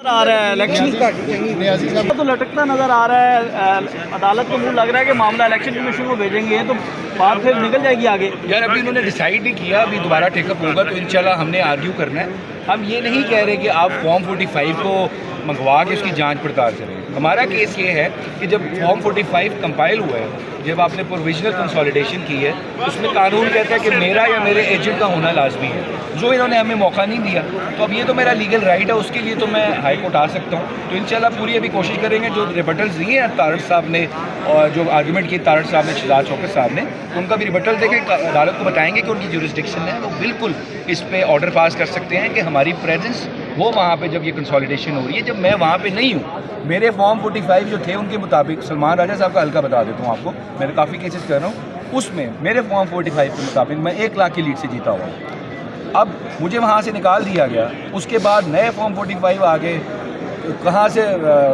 आ रहा है इलेक्शन तो लटकता नज़र आ रहा है। अदालत को मुँह लग रहा है कि मामला इलेक्शन कमीशन को भेजेंगे तो बात फिर निकल जाएगी आगे। यार अभी उन्होंने डिसाइड नहीं किया, अभी दोबारा टेकअप होगा तो इंशाल्लाह हमने आर्ग्यू करना है। हम ये नहीं कह रहे कि आप फॉर्म 45 को मंगवा के उसकी जांच पड़ताल करें। हमारा केस ये है कि जब फॉर्म 45 कंपाइल हुआ है, जब आपने प्रोविजनल कंसोलिडेशन की है, उसमें कानून कहता है कि मेरा या मेरे एजेंट का होना लाजमी है। जो इन्होंने हमें मौका नहीं दिया, तो अब ये तो मेरा लीगल राइट है, उसके लिए तो मैं हाई कोर्ट आ सकता हूँ। तो इंशाल्लाह पूरी अभी कोशिश करेंगे। जो रिबटल्स दिए हैं तारड़ साहब ने और जो आर्गूमेंट की तारड़ साहब ने, शहजाद शौकत साहब ने, उनका भी रिबटल देके अदालत को बताएंगे कि उनकी जुरिस्डिक्शन है, वो बिल्कुल इस पर ऑर्डर पास कर सकते हैं कि हमारी प्रेजेंस वो वहाँ पे जब ये कंसोलिडेशन हो रही है, जब मैं वहाँ पे नहीं हूँ। मेरे फॉर्म 45 जो थे उनके मुताबिक, सलमान राजा साहब का हल्का बता देता हूँ आपको, मैंने काफ़ी केसेस कर रहा हूँ, उसमें मेरे फॉर्म 45 के मुताबिक मैं 1 लाख की लीड से जीता हुआ। अब मुझे वहाँ से निकाल दिया गया, उसके बाद नए फॉर्म 45 आ गए, कहाँ से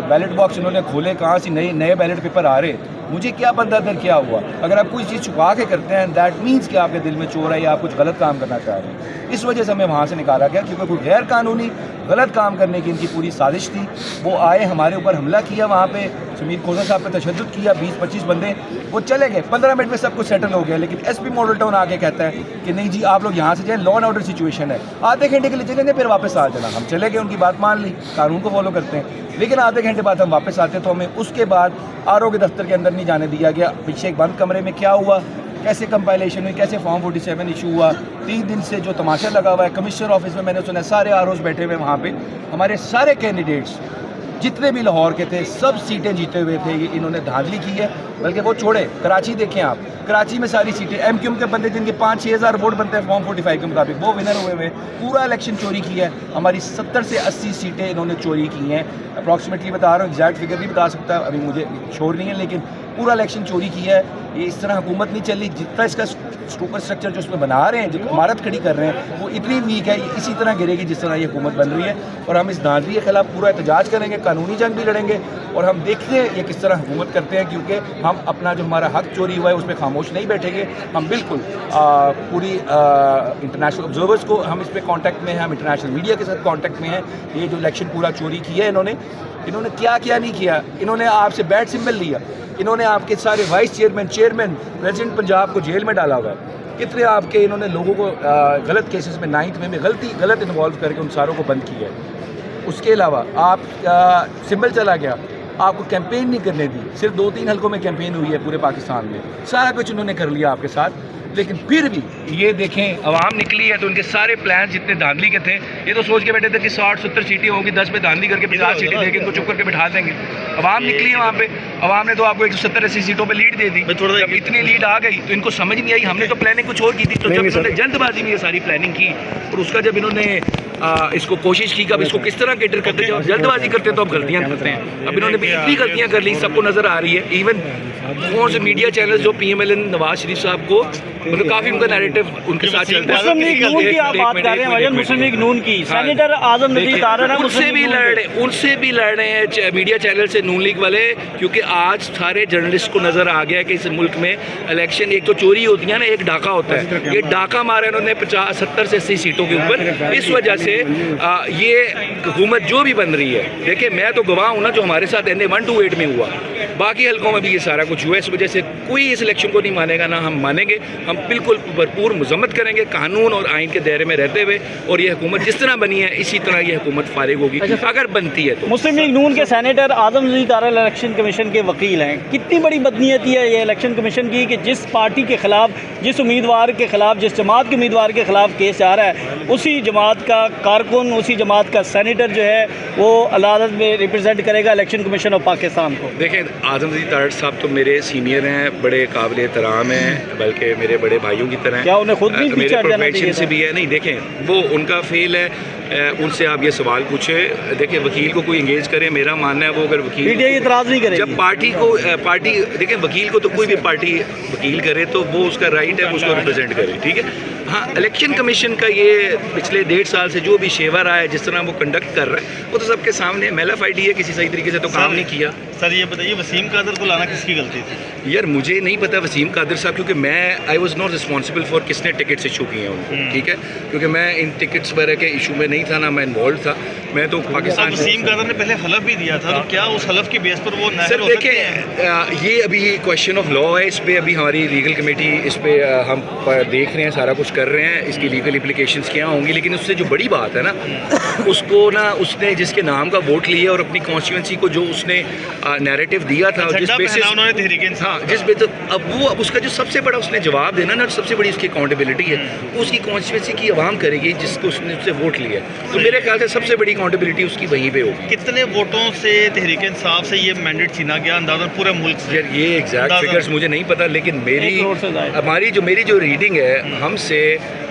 बैलेट बॉक्स इन्होंने खोले, कहाँ से नए बैलेट पेपर आ रहे, मुझे क्या पता अंदर क्या हुआ। अगर आप कोई चीज़ छुपा के करते हैं, दैट मीन्स कि आपके दिल में चोर है या आप कुछ गलत काम करना चाह रहे हैं। इस वजह से हमें वहाँ से निकाला गया, क्योंकि कोई गैर कानूनी गलत काम करने की इनकी पूरी साजिश थी। वो आए, हमारे ऊपर हमला किया, वहाँ पे समीर खोजा साहब पे तशद्दुद किया, 20-25 बंदे, वो चले गए। 15 मिनट में सब कुछ सेटल हो गया। लेकिन एसपी मॉडल टाउन आके कहता है कि नहीं जी आप लोग यहाँ से जाएँ, लॉ एंड ऑर्डर सिचुएशन है, आधे घंटे के लिए चलेंगे फिर वापस आ जाना। हम चले गए, उनकी बात मान ली, कानून को फॉलो करते हैं। लेकिन आधे घंटे बाद हम वापस आते तो हमें उसके बाद आरओ के दफ्तर के अंदर नहीं जाने दिया गया। पीछे एक बंद कमरे में क्या हुआ, कैसे कंपाइलेशन हुई, कैसे फॉर्म 47 इशू हुआ, 3 दिन से जो तमाशा लगा हुआ है कमिश्नर ऑफिस में, मैंने सुना सारे आरओज बैठे हुए वहाँ पे, हमारे सारे कैंडिडेट्स जितने भी लाहौर के थे सब सीटें जीते हुए थे। ये इन्होंने धांधली की है। बल्कि वो छोड़े, कराची देखें आप, कराची में सारी सीटें एमक्यूएम के बंदे जिनके 5-6 हज़ार वोट बनते हैं फॉर्म 45 के मुताबिक, वो विनर हुए हुए। पूरा इलेक्शन चोरी किया है। हमारी 70 से 80 सीटें इन्होंने चोरी की हैं। अप्रॉक्सीमेटली बता रहा हूँ, एग्जैक्ट फिगर नहीं बता सकता अभी, मुझे शोर नहीं है, लेकिन पूरा इलेक्शन चोरी किया है। ये इस तरह हुकूमत नहीं चल रही। जितना इसका सुपर स्ट्रक्चर जो उसमें बना रहे हैं, जो इमारत खड़ी कर रहे हैं, वो इतनी वीक है, इसी तरह गिरेगी जिस तरह ये हुकूमत बन रही है। और हम इस धांधली के खिलाफ पूरा एहतजाज करेंगे, कानूनी जंग भी लड़ेंगे। और हम देखते हैं ये किस तरह हुकूमत करते हैं, क्योंकि हम अपना जो हमारा हक चोरी हुआ है उस पर खामोश नहीं बैठेंगे। हम बिल्कुल पूरी इंटरनेशनल ऑब्जर्वर्स को हम इस पर कॉन्टैक्ट में हैं, हम इंटरनेशनल मीडिया के साथ कॉन्टैक्ट में हैं। ये जो इलेक्शन पूरा चोरी किया है इन्होंने क्या क्या नहीं किया। इन्होंने आपसे बैड सिंबल लिया, इन्होंने आपके सारे वाइस चेयरमैन प्रेसिडेंट पंजाब को जेल में डाला हुआ है। कितने आपके इन्होंने लोगों को गलत केसेस में 9th में गलत इन्वॉल्व करके उन सारों को बंद किया है। उसके अलावा आप सिंबल चला गया, आपको कैंपेन नहीं करने दी। सिर्फ 2-3 हल्कों में कैंपेन हुई है पूरे पाकिस्तान में, सारा कुछ उन्होंने कर लिया आपके साथ। लेकिन फिर भी ये देखें, अवाम निकली है तो उनके सारे प्लान जितने धांधली के थे, ये तो सोच के बैठे थे कि 60-70 सीटें होगी, 10 पे धांधली करके 50 सीटें देके इनको चुप करके बिठा देंगे। अवाम निकली है वहाँ पे, अवाम ने तो आपको 170-80 सीटों पे लीड दे दी। जब इतनी लीड आ गई तो इनको समझ नहीं आई, हमने तो प्लानिंग कुछ और की थी। तो जब इन्होंने जल्दबाजी में ये सारी प्लानिंग की और उसका जब इन्होंने इसको कोशिश की कि अब इसको किस तरह कैटर करते, जब जल्दबाजी करते तो अब गलतियाँ करते हैं। अब इन्होंने भी इतनी गलतियाँ कर ली, सबको नज़र आ रही है। इवन कौन से मीडिया चैनल जो PMLN नवाज शरीफ साहब को मतलब काफ़ी उनका नैरेटिव उनके साथ चलता है। मुस्लिम लीग नून की आप बात कर रहे हैं, मुस्लिम लीग नून की सेनेटर आजम नज़ीर तारड़ उनसे भी लड़ रहे हैं मीडिया चैनल से नून लीग वाले, क्योंकि आज सारे जर्नलिस्ट को नज़र आ गया कि इस मुल्क में इलेक्शन एक तो चोरी होती है ना, एक डाका होता है। ये डाका मारा इन्होंने 50-70 से 80 सीटों के ऊपर। इस वजह से ये हुकूमत जो भी बन रही है, देखिए मैं तो गवाह हूँ ना, जो हमारे साथ NA 128 में हुआ, बाकी हल्कों में भी ये सारा कुछ हुआ। इस वजह से कोई इस इलेक्शन को नहीं मानेगा, ना हम मानेंगे। हम बिल्कुल भरपूर मजम्मत करेंगे कानून और आइन के दायरे में रहते हुए। और ये हुकूमत जिस तरह बनी है इसी तरह ये हुकूमत फारिग होगी अगर बनती है तो। मुस्लिम लीग नून के सेनेटर आजम नज़ीर तारड़ इलेक्शन कमीशन के वकील हैं। कितनी बड़ी बदनीयती है ये इलेक्शन कमीशन की कि जिस पार्टी के खिलाफ, जिस उम्मीदवार के खिलाफ, जिस जमात के उम्मीदवार के खिलाफ केस जा रहा है, उसी जमात का कारकुन, उसी जमात का सेनेटर जो है वो अदालत में रिप्रेजेंट करेगा इलेक्शन कमीशन ऑफ पाकिस्तान को। देखें, आजम नज़ीर तारड़ साहब तो मेरे सीनियर हैं, बड़े काबिल एहतराम हैं, बल्कि मेरे बड़े भाइयों की तरह। क्या उन्हें खुद भी मेरे प्रोफेशन से भी है? नहीं, देखें वो उनका फेल है, उनसे आप ये सवाल पूछे। देखिए वकील को कोई इंगेज करे, मेरा मानना है वो अगर वकील इतराज़ नहीं करे, जब पार्टी देखें वकील को तो कोई भी पार्टी वकील करे तो वो उसका राइट है, उसको रिप्रेजेंट करे, ठीक है। हाँ, इलेक्शन कमीशन का ये पिछले 1.5 साल से जो भी शेवा रहा है, जिस तरह वो कंडक्ट कर रहा है, वो तो सबके सामने मेलाफाइड है, किसी सही तरीके से तो काम नहीं किया। सर ये बताइए, वसीम कादर को लाना किसकी गलती थी? यार मुझे नहीं पता वसीम कादर साहब, क्योंकि मैं I was not responsible for किसने टिकट्स इशू किए हैं उनको, ठीक है, क्योंकि मैं इन टिकट्स वगैरह के इशू में नहीं था, ना मैं इन्वॉल्व था। मैं तो पाकिस्तान वसीम कादर ने पहले हलफ भी दिया था, तो क्या उस हलफ की बेस पर वो सर देखें, ये अभी क्वेश्चन ऑफ लॉ है, इस पर अभी हमारी लीगल कमेटी इस पर हम देख रहे हैं, सारा कुछ कर रहे हैं, इसकी लीगल इम्प्लीकेशंस क्या होंगी। लेकिन उससे जो बड़ी बात है ना, उसको ना उसने जिसके नाम का वोट लिया और अपनी कॉन्स्टिट्यूंसी को जो उसने नैरेटिव दिया था, जिस बेसिस उन्होंने तहरीक हाँ जिस बे तो अब उसका जो सबसे बड़ा उसने जवाब देना ना, सबसे बड़ी उसकी अकाउंटेबिलिटी है, उसकी कॉन्स्टिट्यूंसी की आवाम करेगी जिसको उसने उससे वोट लिया। तो मेरे ख्याल से सबसे बड़ी अकाउंटेबिलिटी उसकी वहीं पे होगी। कितने वोटों से तहरीक इंसाफ से ये मैंडेट छीना गया अंदाज़न पूरे मुल्क से? यार ये एग्जैक्ट फिगर्स मुझे नहीं पता, लेकिन मेरी जो रीडिंग है, हमसे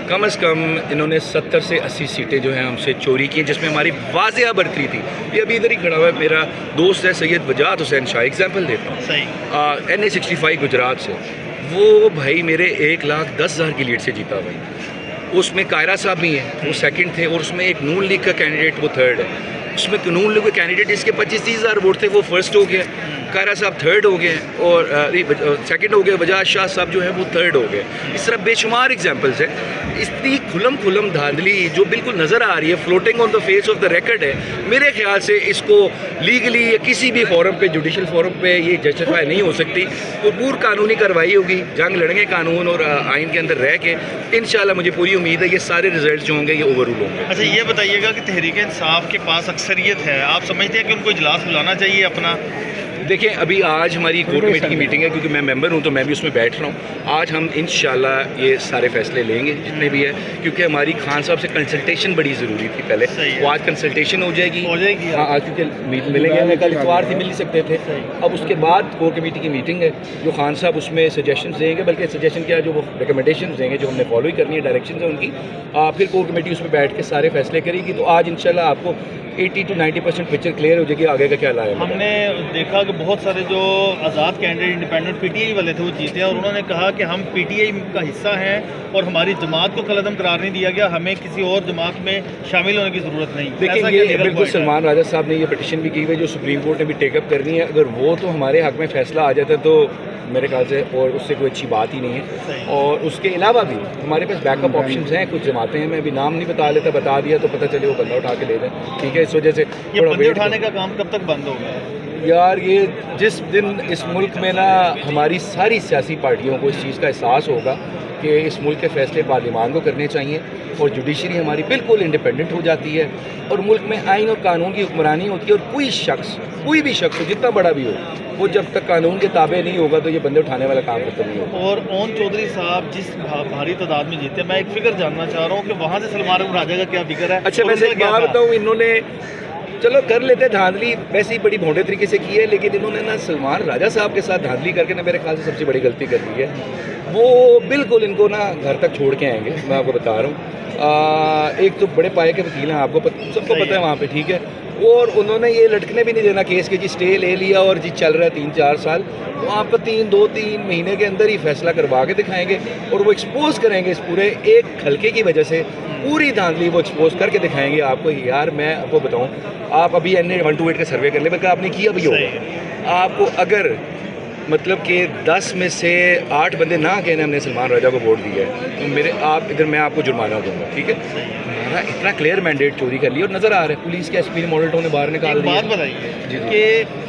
कम से कम इन्होंने 70 से 80 सीटें जो हैं हमसे चोरी की, जिसमें हमारी वाज़ेह बढ़तरी थी। ये अभी इधर ही खड़ा हुआ है, मेरा दोस्त है सैयद वजाहत हुसैन शाह, एग्जाम्पल देता हूँ, सही NA65 गुजरात से, वो भाई मेरे 1,10,000 की लीड से जीता भाई। उसमें कायरा साहब भी हैं, वो सेकंड थे, और उसमें एक नून लीग का कैंडिडेट वो थर्ड है। उसमें नून लीग के कैंडिडेट जिसके 25-30 हज़ार वोट थे वो फर्स्ट हो गया, कायरा साहब थर्ड हो गए, और सेकंड हो गए, वजाहत शाह साहब जो है वो थर्ड हो गए। इस तरह बेशुमार एग्जांपल्स हैं। इतनी खुलम धांधली जो बिल्कुल नज़र आ रही है, floating on the face of the record है। मेरे ख्याल से इसको लीगली या किसी भी फोरम पे, जुडिशल फोरम पे ये जस्टिफाई नहीं हो सकती। तो पूरी कानूनी कार्रवाई होगी, जंग लड़ेंगे कानून और आइन के अंदर रह के। इंशाल्लाह मुझे पूरी उम्मीद है ये सारे रिजल्ट जो होंगे ये ओवररूल होंगे। अच्छा ये बताइएगा कि तहरीक इंसाफ के पास अक्सरियत है, आप समझते हैं कि उनको इजलास बुलाना चाहिए अपना? देखिए अभी आज हमारी कोर कमेटी की मीटिंग है, क्योंकि मैं मेंबर हूं तो मैं भी उसमें बैठ रहा हूं। आज हम इंशाल्लाह ये सारे फैसले लेंगे जितने भी है, क्योंकि हमारी खान साहब से कंसल्टेशन बड़ी ज़रूरी थी पहले, वो आज कंसल्टेशन हो जाएगी। हाँ आज क्योंकि मिलेंगे, हमें कल इतवार थी, मिल ही सकते थे। अब उसके बाद कोर कमेटी की मीटिंग है, जो खान साहब उसमें सजेशन देंगे, बल्कि सजेशन क्या, जो वो रिकमेंडेशन देंगे जो हमने फॉलो ही करनी है, डायरेक्शन है उनकी। फिर कोर कमेटी उसमें बैठ के सारे फैसले करेगी। तो आज इंशाल्लाह आपको 80 to 90% पिक्चर क्लियर हो जाएगी आगे का क्या लाया। हमने देखा कि बहुत सारे जो आज़ाद कैंडिडेट इंडिपेंडेंट PTI वाले थे वो जीते, और उन्होंने कहा कि हम PTI का हिस्सा हैं और हमारी जमात को कलअदम करार नहीं दिया गया, हमें किसी और जमात में शामिल होने की ज़रूरत नहीं। देखिए ये बिल्कुल सलमान राजा साहब ने ये पिटीशन भी की हुई है, जो सुप्रीम कोर्ट ने भी टेकअप करनी है। अगर वो तो हमारे हक में फ़ैसला आ जाता है तो मेरे ख्याल से और उससे कोई अच्छी बात ही नहीं है। और उसके अलावा भी हमारे पास बैकअप ऑप्शंस हैं, कुछ जमातें हैं, मैं अभी नाम नहीं बता लेता, बता दिया तो पता चले वो बंदा उठा के ले जाए, ठीक है। इस वजह से ये बंदे उठाने का काम कब तक बंद होगा? यार ये जिस दिन इस मुल्क में ना हमारी सारी सियासी पार्टियों को इस चीज़ का एहसास होगा कि इस मुल्क के फ़ैसले पार्लियामान को करने चाहिए और जुडिशरी हमारी बिल्कुल इंडिपेंडेंट हो जाती है और मुल्क में आइन और कानून की हुक्मरानी होती है, और कोई भी शख्स हो जितना बड़ा भी हो, वो जब तक कानून के ताबे नहीं होगा तो ये बंदे उठाने वाला काम खत्म नहीं होगा। और ओन चौधरी साहब जिस भारी तादाद में जीते, मैं एक फिगर जानना चाह रहा हूँ कि वहाँ से सलमान राजा का क्या फिगर है? अच्छा वैसे एक बात बताऊँ, इन्होंने चलो कर लेते धांधली वैसे ही बड़ी भोंडे तरीके से की है, लेकिन इन्होंने ना सलमान राजा साहब के साथ धांधली करके ना मेरे ख्याल से सबसे बड़ी गलती कर दी है। वो बिल्कुल इनको ना घर तक छोड़ के आएंगे, मैं आपको बता रहा हूँ। एक तो बड़े पाए के वकील हैं, आपको सबको पता है वहाँ पे, ठीक है। और उन्होंने ये लटकने भी नहीं देना केस के, जी स्टे ले लिया और जी चल रहा है 3-4 साल, तो आपको 2-3 महीने के अंदर ही फैसला करवा के दिखाएंगे और वो एक्सपोज करेंगे इस पूरे एक हल्के की वजह से पूरी धांधली वो एक्सपोज करके दिखाएंगे आपको। यार मैं आपको बताऊं, आप अभी NA 128 का सर्वे कर ले, बल्कि आपने किया भी होगा। आपको अगर मतलब कि 10 में से 8 बंदे ना कहने हमने सलमान राजा को वोट दिया है, तो इधर मैं आपको जुर्माना दूंगा, ठीक है। हमारा इतना क्लियर मैंडेट चोरी कर लिया और नज़र आ रहा है पुलिस के SP ने मॉडल टाउन ने बाहर निकाल दिया। बात बताइए कि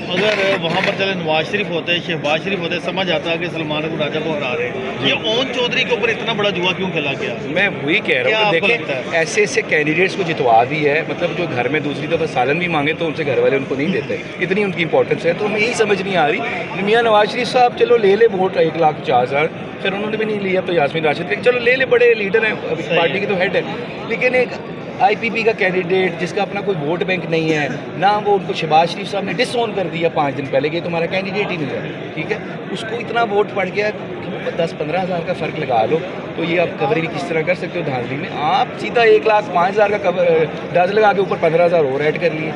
अगर वहाँ पर चले नवाज शरीफ होते, शहबाज शरीफ होते, समझ आता है कि सलमान राजा को हरा रहे हैं, ये ओन चौधरी के ऊपर इतना बड़ा जुआ क्यों खेला गया? मैं वही कह रहा हूँ, देखें ऐसे कैंडिडेट्स को जितवा दी है, मतलब जो घर में दूसरी दफ़ा सालन भी मांगे तो उनसे घर वाले उनको नहीं देते, इतनी उनकी इंपॉर्टेंस है। तो हमें यही समझ नहीं आ रही। मियाँ नवाज शरीफ साहब चलो ले ले वोट 1,50,000, फिर उन्होंने भी नहीं लिया तो यास्मीन राशिद चलो ले ले, बड़े लीडर हैं, पार्टी के तो हेड है। लेकिन एक IPP का कैंडिडेट जिसका अपना कोई वोट बैंक नहीं है ना, वो उनको शहबाज शरीफ साहब ने डिसऑन कर दिया 5 दिन पहले कि तुम्हारा कैंडिडेट ही नहीं है, ठीक है। उसको इतना वोट पड़ गया, 10-15 हज़ार का फ़र्क लगा लो तो ये आप कवरेज किस तरह कर सकते हो धांधली में? आप सीधा 1,05,000 का कवर 10 लगा के ऊपर 15,000 और ऐड कर लिए।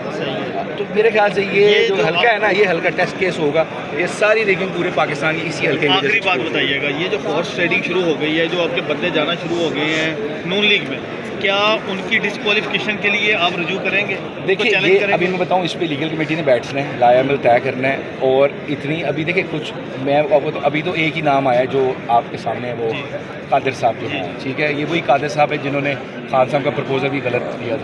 तो मेरे ख्याल से ये जो हल्का है ना, ये हल्का टेस्ट केस होगा। ये सारी रिगिंग पूरे पाकिस्तान की इसी हल्के की वजह से आखिरी बात बताइएगा, ये जो हॉर्स ट्रेडिंग शुरू हो गई है, जो आपके बदले जाना शुरू हो गए हैं नून लीग में, क्या उनकी डिस्क्वालिफिकेशन के लिए आप रजू करेंगे? देखिए ये अभी मैं बताऊं, इस पे लीगल कमेटी ने बैठना है, लायामिल तय करना है। और इतनी अभी देखिए कुछ मैं आपको तो अभी तो एक ही नाम आया है जो आपके सामने है, वो कादिर साहब के हैं, ठीक है। ये वही कादिर साहब है जिन्होंने खान साहब का प्रपोजल भी गलत दिया था।